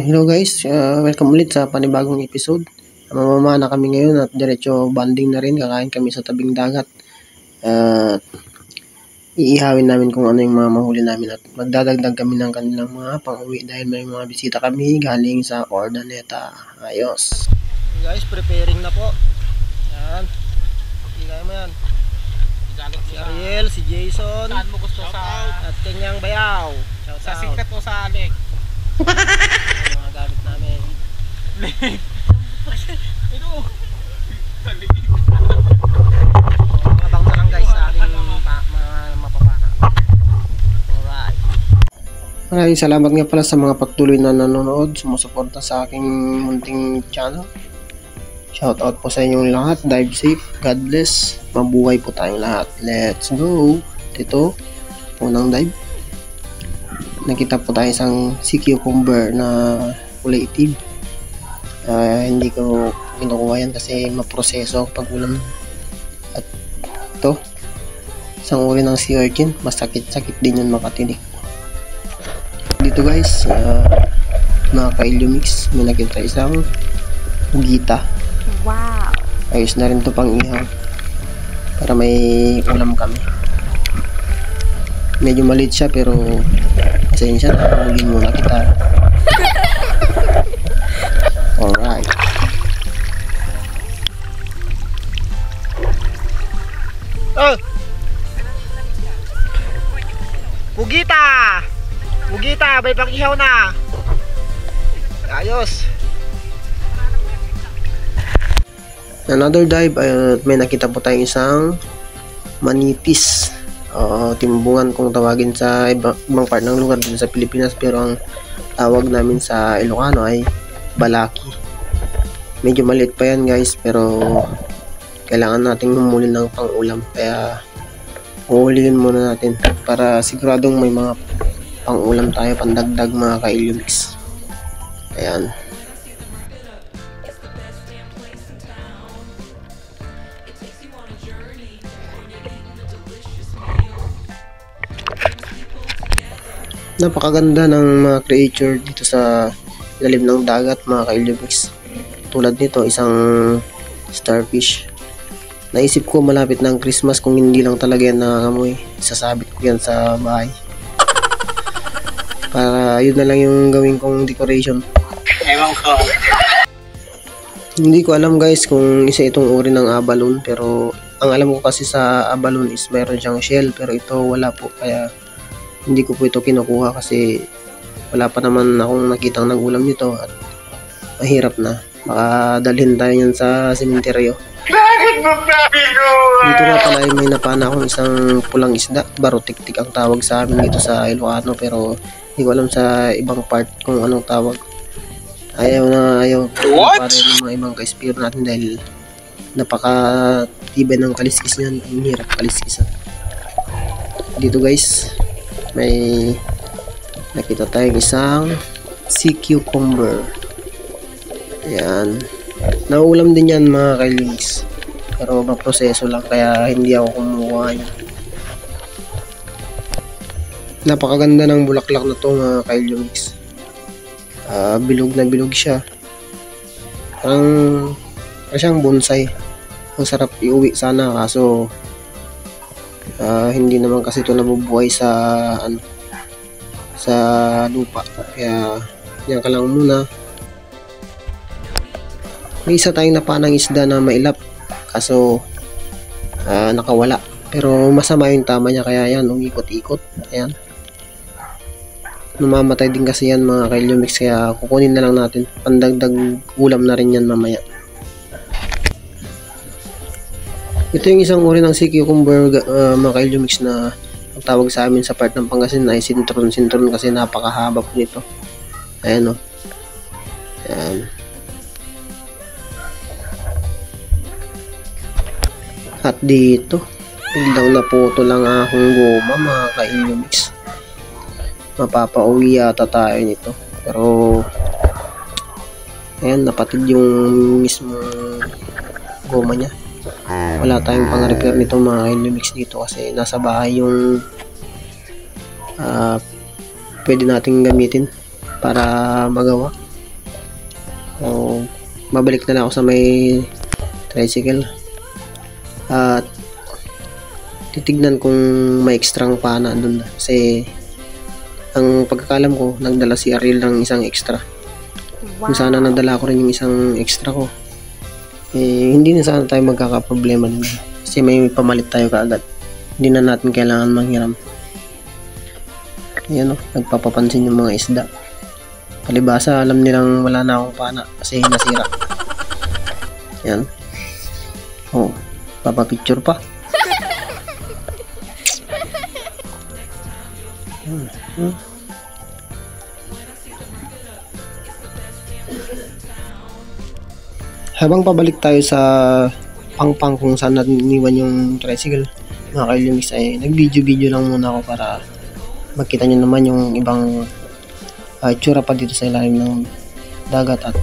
Hello guys, welcome ulit sa panibagong episode. Mamamana kami ngayon at diretso banding na rin, kakain kami sa tabing dagat. Iihawin namin kung ano yung mga mahuli namin at magdadagdag kami ng kanilang mga pang-uwi dahil may mga bisita kami galing sa Ordaneta. Ayos. Guys, preparing na po. Yan. Ikay mo yan. Si Ariel, si Jason. Saan mo gusto sa... At Kenyang Bayaw. Sa sikat o sa Alec? Mga gamit namin. Ito! Abang na lang guys sa ating mga mapapana. Alright. Maraming salamat nga pala sa mga patuloy na nanonood, sumusuporta sa aking munting channel. Shout out po sa inyong lahat. Dive safe. God bless. Mabuhay po tayong lahat. Let's go. Dito, unang dive. Nakita po tayo isang sea cucumber na kulay itim. Hindi ko kinukuha yan kasi maproseso pag ulam. At ito, isang uri ng sea urchin. Masakit-sakit din yun makatinik. Dito guys, mga ka-Illumix, may nakita isang hugita. Wow! Ayos na rin to pang ihaw para may ulam kami. Medyo maliit siya pero pasensya na, huli muna kita. Alright. Hugita! Hugita! May pang ihaw na! Ayos! Another dive, may nakita po tayong isang manitis. Timbungan kung tawagin sa ibang part ng lugar dito sa Pilipinas, pero ang tawag namin sa Ilocano ay balaki. Medyo maliit pa yan guys, pero kailangan nating humuli ng pang-ulam, kaya huhulihin muna natin para siguradong may mga pang-ulam tayo, pandagdag mga ka-Illumix. Ayan. Napakaganda ng mga creature dito sa ilalim ng dagat mga ka-Illumix. Tulad nito, isang starfish. Naisip ko malapit ng Christmas, kung hindi lang talaga yan nangangamoy, sasabit ko yan sa bahay. Para yun na lang yung gawin kong decoration. Ewan ko. Hindi ko alam guys kung isa itong uri ng abalone, pero ang alam ko kasi sa abalone is mayroon siyang shell, pero ito wala po, kaya hindi ko po ito kinukuha kasi wala pa naman akong nakitang nagulam nito at mahirap na. Baka dalhin tayo yan sa sementeryo. Dito nga pala ay may napana akong isang pulang isda. Barotiktik ang tawag sa amin dito sa Ilocano, pero hindi ko alam sa ibang part kung anong tawag. Ayaw para ng mga ibang ka-spear natin dahil napakatibay ng kaliskis niyan. Ang hirap kaliskisan. Dito guys, may nakita tayong isang sea cucumber. Ayan. Nauulam din yan mga ka-Illumix, pero maproseso lang kaya hindi ako kumuha yan. Napakaganda ng bulaklak na to mga ka-Illumix. Bilog na bilog siya. Parang siyang bonsai. Ang sarap iuwi sana, kaso hindi naman kasi ito nabubuhay sa lupa, kaya yan ka lang muna. May isa tayong napanang isda na mailap, kaso nakawala, pero masama yung tama niya, kaya yan umikot-ikot. Ayan, namamatay din kasi yan mga ka-Illumix, kaya kukunin na lang natin, pandagdag ulam na rin yan mamaya. Ito yung isang uri ng sea cucumber mga ka-Illumix na ang tawag sa amin sa part ng Pangasinan ay sintron kasi napakahaba po nito. Ayan o. Ayan. At dito, biglang naputo lang akong goma mga ka-Illumix. Mapapauwi yata tayo nito, pero ayan, napatid yung mismo goma niya. Wala tayong pang-repair nito mga Illumix dito kasi nasa bahay yung pwede nating gamitin para magawa. So, babalik na lang ako sa may tricycle. At titignan kung may ekstrang pana doon. Kasi ang pagkakalam ko, nagdala si Ariel ng isang extra. Kung sana nadala ko rin yung isang extra ko, hindi na sana tayo magkakaproblema din. Kasi may pamalit tayo kaagad. Hindi na natin kailangan manghiram. Ayan o, nagpapapansin yung mga isda. Palibasa, alam nilang wala na akong pana kasi nasira. Ayan. Oh, papapicture pa. Habang pabalik tayo sa pangpang kung saan natin iniwan yung tricycle, mga ka-LMX, ay nag-video lang muna ako para makita nyo naman yung ibang itsura pa dito sa ilalim ng dagat. At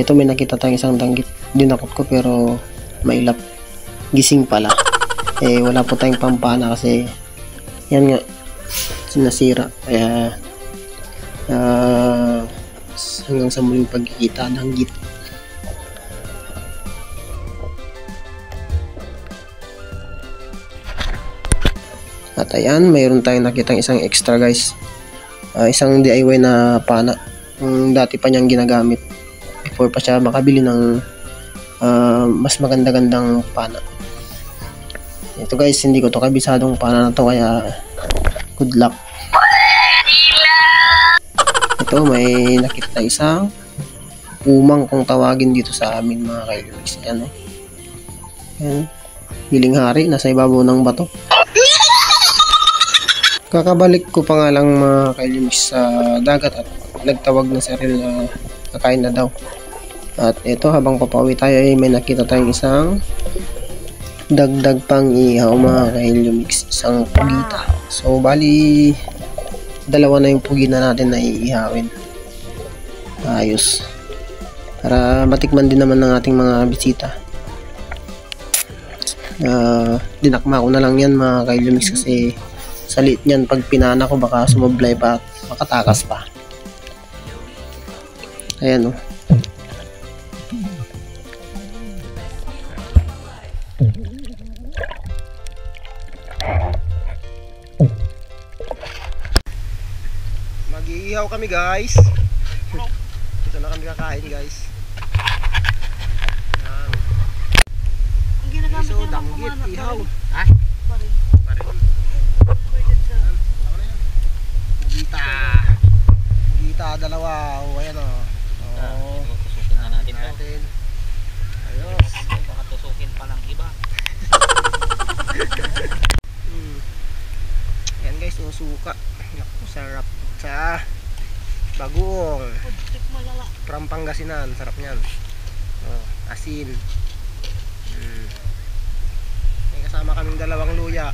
ito, may nakita tayong isang danggit, dinakot ko pero mailap, gising pala. Wala po tayong pampana kasi yan nga, sinasira. Kaya hanggang sa muling pagkikita, danggit. At ayan, mayroon tayong nakitang isang extra, guys. Isang DIY na pana. Dati pa niyang ginagamit before pa siya makabili ng mas maganda-gandang pana. Ito, guys, hindi ko to kabisadong pana na to, kaya good luck. Ito, may nakita isang umang kung tawagin dito sa amin, mga ka-LMX. Ayan, oh. Ayan. Hiling hari, nasa ibabaw ng bato. Kakabalik ko pa nga lang, mga ka-LMX, sa dagat at nagtawag na si Ariel na kakain na daw. At ito, habang papauwi tayo ay may nakita tayong isang dagdag pang ihaw, mga ka-LMX, isang pugita. So bali, dalawa na yung pugi na natin na iihawin. Ayos. Para matikman din naman ng ating mga bisita. Dinakma ko na lang yan, mga ka-LMX, kasi sa liit niyan, pag pinana ko baka sumablay pa at makatakas pa. Ayan, oh. Mag-iihaw kami, guys. Ito na kami kakain, guys. Ayan. Ang ginagamit So, niya ng danggit, kumana. ihaw. Ha? Baril. Gita, dalawa. O, ayan, o. Tusukin na natin to. Ayos. Baka tusukin pa ng iba. Ayan, guys, suka. Naku, sarap sa bagoong. Pagtik malala. From Pangasinan, sarap niyan. Oh, asin. May kasama kaming dalawang luya.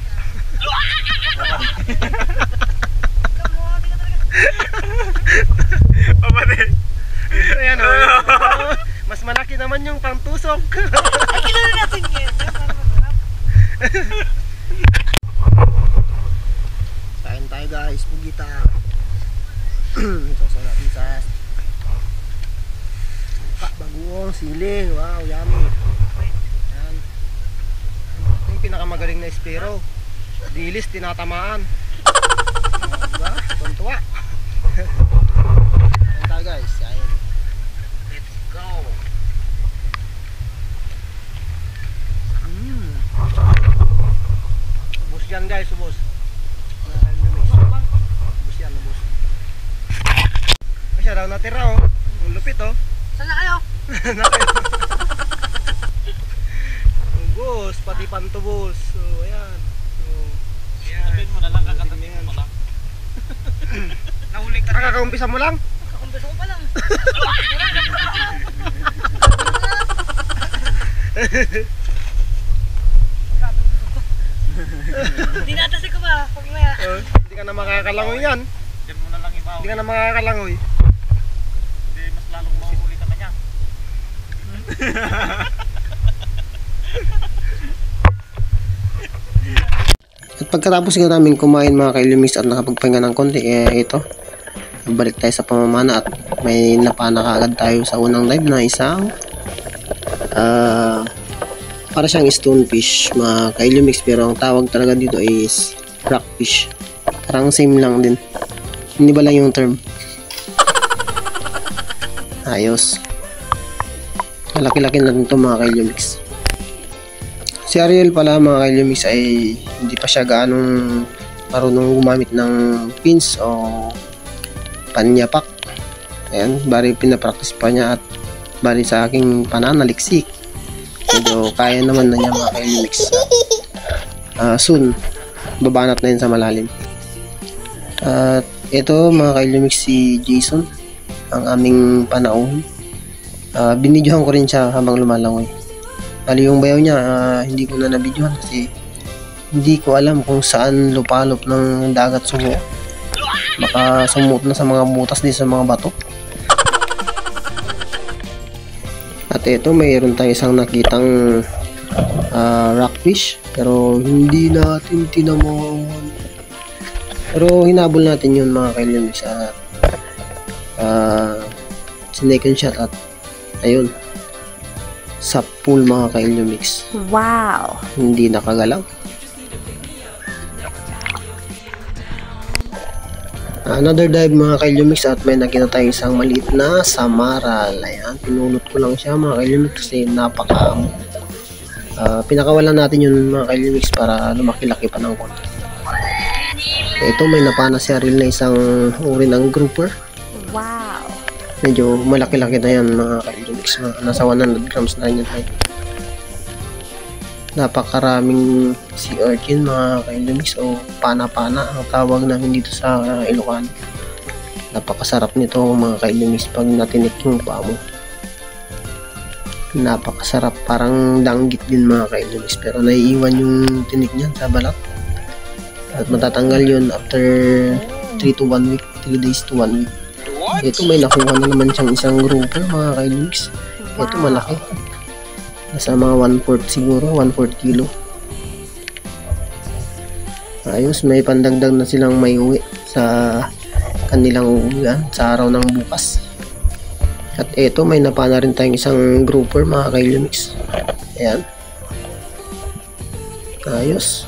Ayan, oh. Mas malaki naman yung pangtusok. Ay, kilala natin yun. Para masarap. Kain tayo, guys, pugita. Ito sa natin sa bagoong, sili. Wow, yummy. Yan. Yung pinakamagaling na espero, dilis tinatamaan. Diba? Tuntua. Kain tayo, guys. Kain. Let's go. Ubus yan, guys, ubus. Ubus yan, ubus. Ay, siya daw natira, oh. Ang lupit, oh. Saan na kayo? Ubus, pati pantubos. So, ayan. So, Sabihin mo na lang, kakatabi mo lang. Nahuli ka na. kakaumpisa mo lang? Kakumbesa ko pa lang. Hindi natasik ko ba? Pag maya. Hindi ka na makakalangoy yan. Diyan mo na lang ibaw. Hindi ka na makakalangoy. Hindi, mas lalong mahuhuli ka na niya. At pagkatapos nga namin kumain, mga ka-LMX, at nakapagpahinga ng konti, ito, balik tayo sa pamamana at may napana kaagad tayo sa unang dive na isang para siyang stonefish, mga ka-Illumix, pero ang tawag talaga dito is rockfish. Parang same lang din, hindi ba lang yung term. Ayos, malaki-laki na rin ito mga ka-Illumix. Si Ariel pala mga ka-Illumix ay hindi pa siya gaanong marunong gumamit ng pins o panyapak. Ayan, bari pinapractice pa niya at bari sa aking pananaliksik medyo kaya naman na niya mga ka-Illumix. Soon babanat na yun sa malalim. At ito mga ka-Illumix, si Jason ang aming panauhin. Binidyohan ko rin siya habang lumalangoy. Bali yung bayaw niya hindi ko na nabidyohan kasi hindi ko alam kung saan lupalop ng dagat sumo. Baka sumut na sa mga butas din sa mga bato. At ito, mayroon tayong isang nakitang rockfish pero hindi natin tinamon. Pero hinabol natin yun mga ka-Illumix at second shot at ayun, sa pool mga ka-Illumix. Wow! Hindi nakagalaw. Another dive mga ka-Illumix at may nakita tayong isang maliit na samaral. Ayan, pinulot ko lang siya mga ka-Illumix kasi napakaamo. Pinakawalan natin yun mga ka-Illumix para lumaki-laki pa ng konti. Ito, may napana si Ariel na isang uri ng grouper. Wow! Medyo malaki-laki na yan mga ka-Illumix. Nasa 100 grams na rin yun. Napakaraming sea urchin mga ka-Illumix o pana-pana ang tawag namin dito sa Ilocano. Napakasarap nito mga ka-Illumix pag natinik yung paa mo. Napakasarap, parang danggit din mga ka-Illumix pero naiiwan yung tinik niyan sa balat. At matatanggal yun after 3 to 1 week, 3 days to 1 week. Ito, may nakuha na naman siyang isang grouper mga ka-Illumix. Ito malaki. Nasa mga 1/4 siguro, 1/4 kilo. Ayos, may pandagdag na silang may uwi sa kanilang uuwian sa araw ng bukas. At eto, may napana rin tayong isang grouper mga ka-Illumix. Ayan. Ayos.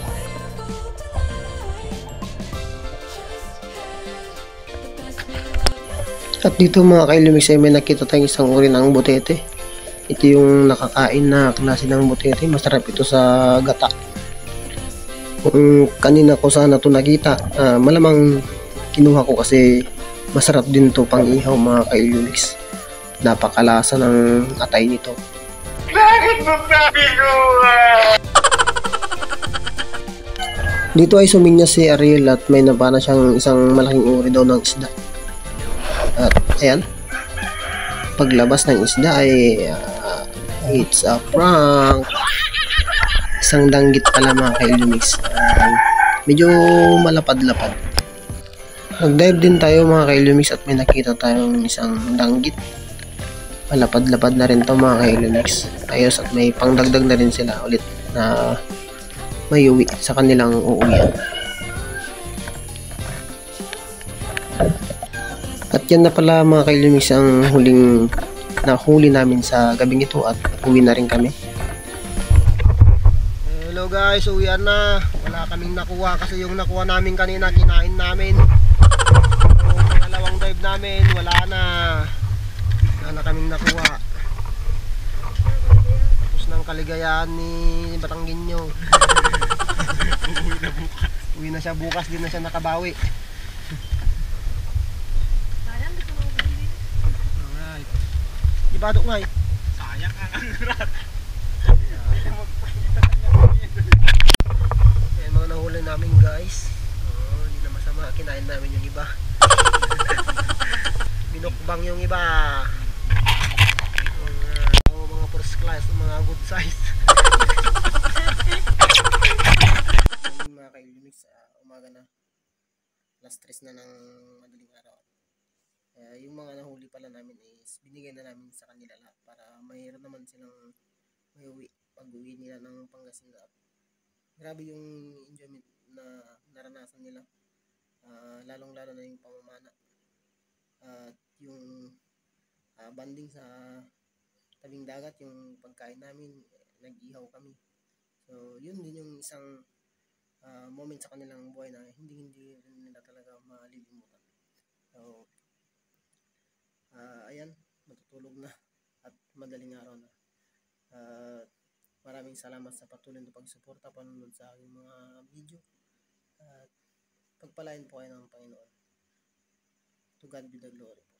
At dito mga ka-Illumix ay may nakita tayong isang uri ng butete. Ito yung nakakain na klase ng butete. Masarap ito sa gata. Kung kanina ko sana ito nakita, malamang kinuha ko kasi masarap din to pang ihaw mga ka-Illumix. Napakalasa ng atay nito. Bakit mo sabi ko? Dito ay suminya si Ariel at may nabana siyang isang malaking uri daw ng isda. At ayan, paglabas ng isda ay it's a prank. Isang danggit pala mga ka-Illumix. Medyo malapad-lapad. Nag-dive din tayo mga ka-Illumix at may nakita tayong isang danggit. Malapad-lapad na rin to mga ka-Illumix. Ayos, at may pangdagdag na rin sila ulit na may uwi sa kanilang uuwian. At yan na pala mga ka-Illumix ang huling nahuli namin sa gabing ito at uwi na rin kami. Hello guys, uwian na. Wala kaming nakuha kasi yung nakuha namin kanina kinain namin. Yung pangalawang dive namin wala na. Wala na kaming nakuha. Tapos ng kaligayahan ni Batangginyo. Uwi na siya bukas, din na siya nakabawi. Ibadok nga eh. Sayang ang angrat. Ayan mga nahuli namin guys. Hindi na masama, kinain namin yung iba. Binukbang yung iba. Mga first class, mga good size. Mga ka-Illumix, umaga na. Last 3 na ng madaling araw. Yung mga nahuli pala namin is binigay na namin sa kanila lahat para mayroon naman silang may uwi pag uwi nila ng Pangasinan. Grabe yung enjoyment na naranasan nila, lalong lalo na yung pamamana. At yung banding sa tabing dagat, yung pagkain namin, nag-ihaw kami. So, yun din yung isang moment sa kanilang buhay na hindi rin nila talaga malilimutan. So, ayan, matutulog na at madaling araw na. Maraming salamat sa patuloy na pagsuporta, panunod sa aking mga video. At pagpalain po kayo ng Panginoon. To God be the glory po.